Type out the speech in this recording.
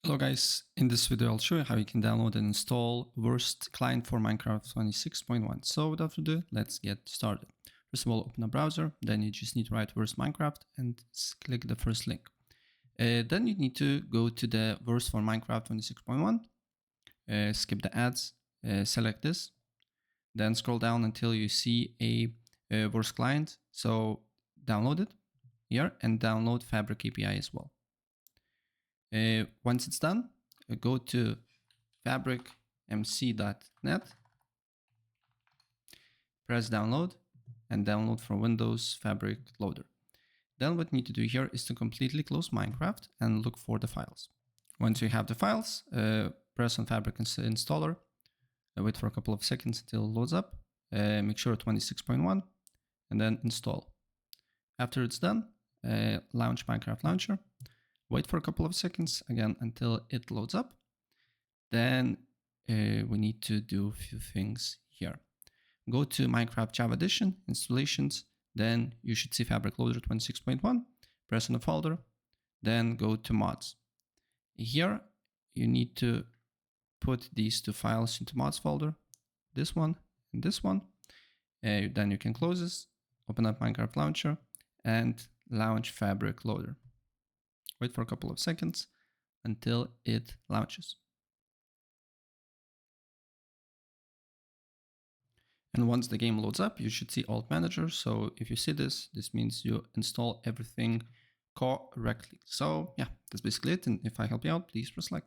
Hello guys, in this video I'll show you how you can download and install Wurst client for Minecraft 26.1. So without further ado, let's get started. First of all, open a browser, then you just need to write Wurst Minecraft and click the first link. Then you need to go to the Wurst for Minecraft 26.1, skip the ads, select this, then scroll down until you see a Wurst client. So download it here and download Fabric API as well. Once it's done, go to fabricmc.net, press download, and download from Windows Fabric Loader. Then what you need to do here is to completely close Minecraft and look for the files. Once you have the files, press on Fabric installer, wait for a couple of seconds until it loads up, make sure 26.1, and then install. After it's done, launch Minecraft Launcher. Wait for a couple of seconds again until it loads up. Then we need to do a few things here. Go to Minecraft Java Edition, installations, then you should see Fabric Loader 26.1, press on the folder, then go to mods. Here you need to put these two files into mods folder, this one and this one. Then you can close this, open up Minecraft Launcher and launch Fabric Loader. Wait for a couple of seconds until it launches. And once the game loads up, you should see Alt Manager. So if you see this, this means you install everything correctly. So yeah, that's basically it. And if I help you out, please press like.